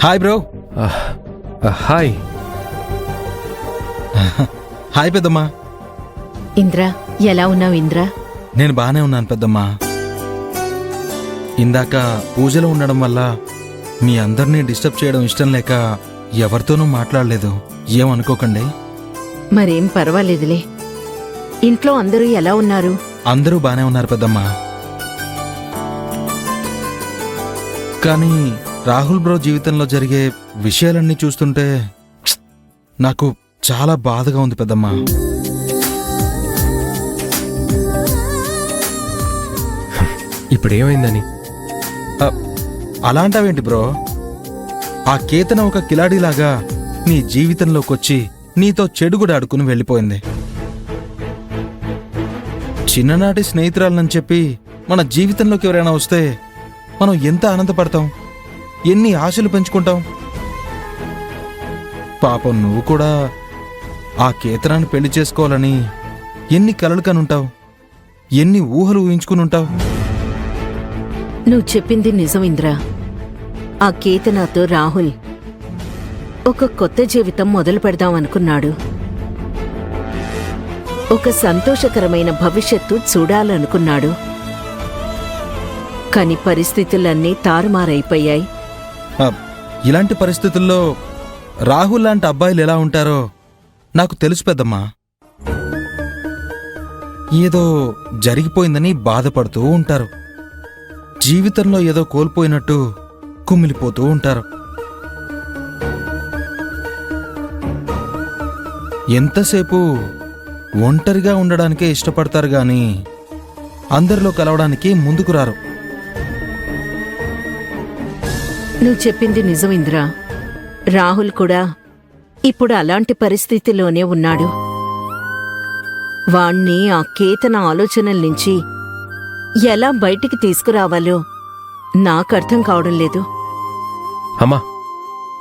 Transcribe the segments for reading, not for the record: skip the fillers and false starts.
Hi bro. Hi. Hi పెద్దమ్మా. ఇంద్ర, ఎలా ఉన్నావు ఇంద్ర? నేను బానే ఉన్నాను పెద్దమ్మా. ఇందాక పూజలో ఉండడం వల్ల మీ అందరినీ డిస్టర్బ్ చేయడం ఇష్టం లేక ఎవరితోనూ మాట్లాడలేదు. ఏమనుకోకండి. మరేం పర్వాలేదులే. ఇంట్లో అందరూ ఎలా ఉన్నారు? అందరూ బానే ఉన్నారు పెద్దమ్మా. కానీ రాహుల్ బ్రో జీవితంలో జరిగే విషయాలన్నీ చూస్తుంటే నాకు చాలా బాధగా ఉంది పెద్దమ్మా. ఇప్పుడేమైందని? అలాంటావేంటి బ్రో? ఆ కేతన ఒక కిలాడీలాగా నీ జీవితంలోకొచ్చి నీతో చెడుగుడు ఆడుకుని వెళ్ళిపోయింది. చిన్ననాటి స్నేహితురాలని చెప్పి మన జీవితంలోకి ఎవరైనా వస్తే మనం ఎంత ఆనందపడతాం, ఎన్ని ఆశలు పెంచుకుంటాం. పాపం నువ్వు కూడా ఆ కేతనాన్ని పెళ్లి చేసుకోవాలని ఎన్ని కలలు కనుంటావు, ఎన్ని ఊహలు ఊహించుకునుంటావు. నువ్వు చెప్పింది నిజం ఇంద్ర. ఆ కేతనాతో రాహుల్ ఒక కొత్త జీవితం మొదలు పెడదామనుకున్నాడు. ఒక సంతోషకరమైన భవిష్యత్తు చూడాలనుకున్నాడు. కాని పరిస్థితులన్నీ తారుమారైపోయాయి. ఇలాంటి పరిస్థితుల్లో రాహుల్ లాంటి అబ్బాయిలు ఎలా ఉంటారో నాకు తెలుసు పెద్దమ్మా. ఏదో జరిగిపోయిందని బాధపడుతూ ఉంటారు. జీవితంలో ఏదో కోల్పోయినట్టు కుమిలిపోతూ ఉంటారు. ఎంతసేపు ఒంటరిగా ఉండడానికే ఇష్టపడతారు గాని అందరిలో కలవడానికి ముందుకు రారు. నువ్వు చెప్పింది నిజం ఇంద్ర. రాహుల్ కూడా ఇప్పుడు అలాంటి పరిస్థితిలోనే ఉన్నాడు. వాణ్ణి ఆ కేతన ఆలోచనల నుంచి ఎలా బయటికి తీసుకురావాలో నాకర్థం కావడం లేదు. అమ్మా,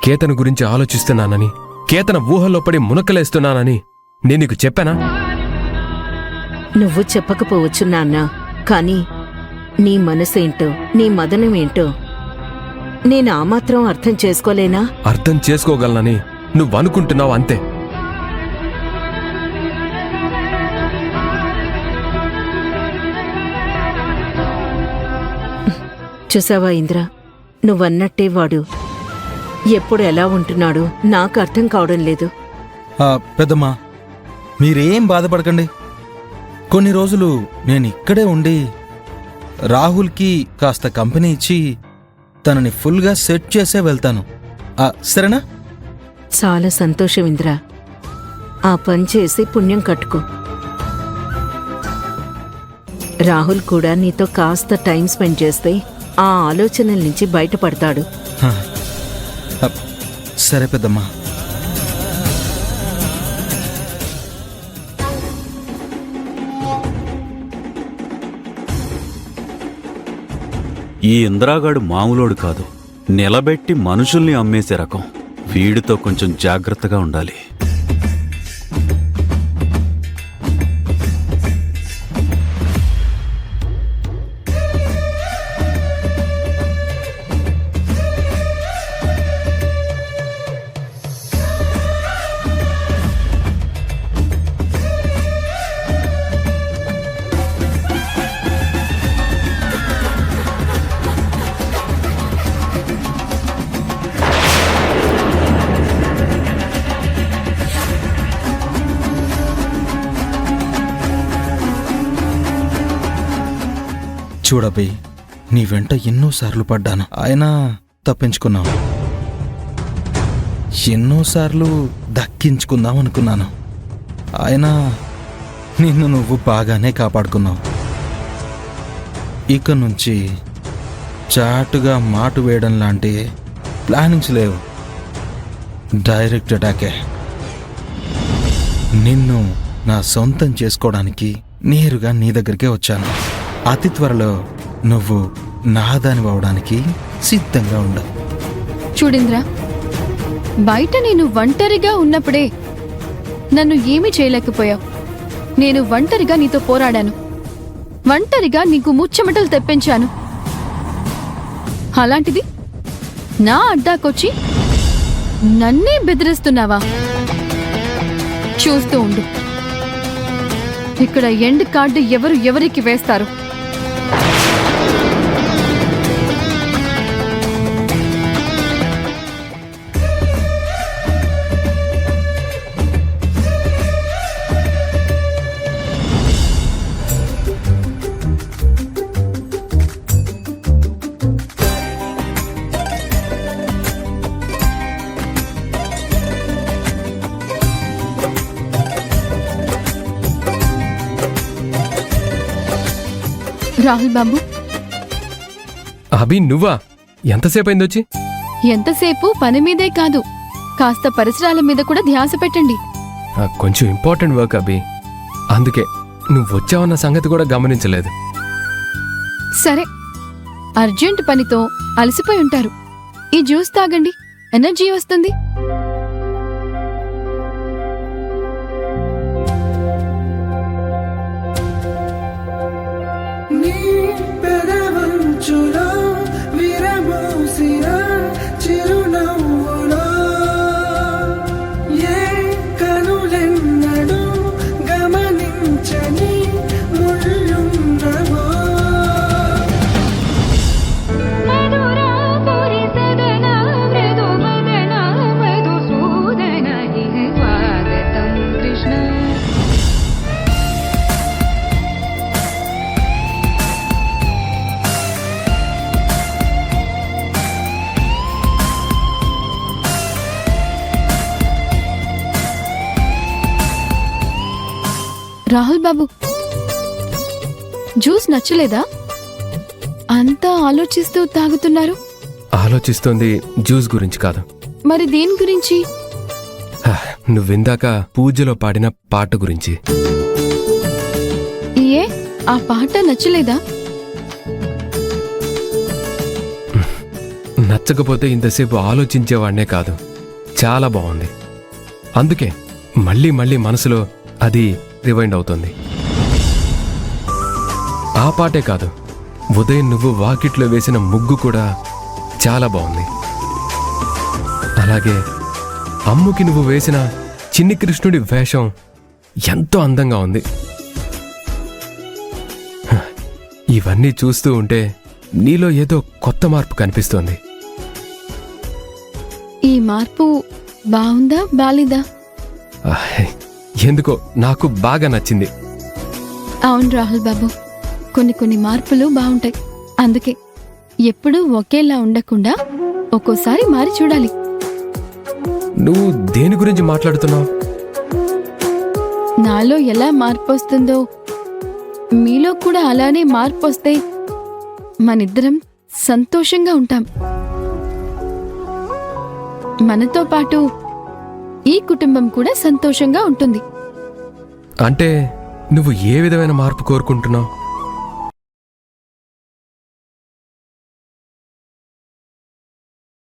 కేతన గురించి ఆలోచిస్తున్నానని, కేతన ఊహల్లో పడి మునకలేస్తున్నానని నేను నీకు చెప్పానా? నువ్వు చెప్పకపోవచ్చు నాన్నా, కాని నీ మనసేంటో, నీ మదనమేంటో నేను ఆ మాత్రం అర్థం చేసుకోలేనా? అర్థం చేసుకోగలనని నువ్వనుకుంటున్నావు అంతే. చూసావా ఇంద్ర, నువ్వన్నట్టే వాడు ఎప్పుడు ఎలా ఉంటున్నాడో నాకు అర్థం కావడం లేదు. పెద్దమ్మా, మీరేం బాధపడకండి. కొన్ని రోజులు నేను ఇక్కడే ఉండి రాహుల్కి కాస్త కంపెనీ ఇచ్చి తనని ఫుల్గా సెట్ చేసే వెళ్తాను. సరేనా? చాలా సంతోషం ఇంద్ర. ఆ పని చేసి పుణ్యం కట్టుకో. రాహుల్ కూడా నీతో కాస్త టైం స్పెండ్ చేస్తే ఆ ఆలోచనల నుంచి బయటపడతాడు. సరే పెద్దమ్మా. ఈ ఇంద్రాగాడు మామూలోడు కాదు. నిలబెట్టి మనుషుల్ని అమ్మేసే రకం. వీడితో కొంచెం జాగ్రత్తగా ఉండాలి. చూడబోయ్, నీ వెంట ఎన్నోసార్లు పడ్డాను, అయినా తప్పించుకున్నావు. ఎన్నోసార్లు దక్కించుకుందాం అనుకున్నాను, అయినా నిన్ను నువ్వు బాగానే కాపాడుకున్నావు. ఇక నుంచి చాటుగా మాటు వేయడం లాంటి ప్లానింగ్స్ లేవు. డైరెక్ట్ అటాకే. నిన్ను నా సొంతం చేసుకోవడానికి నేరుగా నీ దగ్గరికే వచ్చాను. అతి త్వరలో నువ్వు నాదానివడానికి సిద్ధంగా ఉండు. చూడింద్రా, బయట నేను ఒంటరిగా ఉన్నప్పుడే నన్ను ఏమీ చేయలేకపోయావు. నేను ఒంటరిగా నీతో పోరాడాను. ఒంటరిగా నీకు ముచ్చెమటలు తెప్పించాను. అలాంటిది నా అడ్డాకొచ్చి నన్నే బెదిరిస్తున్నావా? చూస్తూ ఉండు, ఇక్కడ ఎండ్ కార్డు ఎవరు ఎవరికి వేస్తారు. రాహుల్ బాబు, అభి నువ్వా? ఎంతసేపు అయింది వచ్చి? ఎంతసేపు పని మీదే కాదు, కాస్త పరిసరాల మీద కూడా ధ్యాస పెట్టండి. కొంచెం ఇంపార్టెంట్ వర్క్ అభి, అందుకే నువ్వు వచ్చావన్న సంగతి కూడా గమనించలేదు. సరే, అర్జెంట్ పనితో అలసిపోయి ఉంటారు. ఈ జ్యూస్ తాగండి, ఎనర్జీ వస్తుంది. నీ పెదవంచులో విరమోసిన చిరునవ్వులో ఏ కనులెన్నడూ గమనించని ముళ్ళున్నవో. రాహుల్ బాబు, జ్యూస్ నచ్చలేదా? అంతా ఆలోచిస్తూ తాగుతున్నారు. ఆలోచిస్తోంది జ్యూస్ గురించి కాదు. మరి దేని గురించి? నువ్విందాక పూజలో పాడిన పాట గురించి. ఏ, ఆ పాట నచ్చలేదా? నచ్చకపోతే ఇంతసేపు ఆలోచించేవాడినే కాదు. చాలా బాగుంది. అందుకే మళ్ళీ మళ్ళీ మనసులో అది రివైండ్ అవుతుంది. ఆ పాటే కాదు, ఉదయం నువ్వు వాకిట్లో వేసిన ముగ్గు కూడా చాలా బాగుంది. అలాగే అమ్ముకి నువ్వు వేసిన చిన్ని కృష్ణుడి వేషం ఎంతో అందంగా ఉంది. ఇవన్నీ చూస్తూ ఉంటే నీలో ఏదో కొత్త మార్పు కనిపిస్తోంది. ఈ మార్పు బావుందా బాలేదా? ఎందుకో నాకు బాగా నచ్చింది. అవును రాహుల్ బాబు, కొన్ని మార్పులు బావుంటాయి. అందుకే ఎప్పుడూ ఒకేలా ఉండకుండా ఒక్కోసారి మారి చూడాలి. నువ్వు దేని గురించి మాట్లాడుతున్నావు? నాలో ఎలా మార్పు వస్తుందో మీలో కూడా అలానే మార్పు వస్తే మనిద్దరం సంతోషంగా ఉంటాం. మనతో పాటు ఈ కుటుంబం కూడా సంతోషంగా ఉంటుంది. అంటే నువ్వు ఏ విధమైన మార్పు కోరుకుంటున్నావు?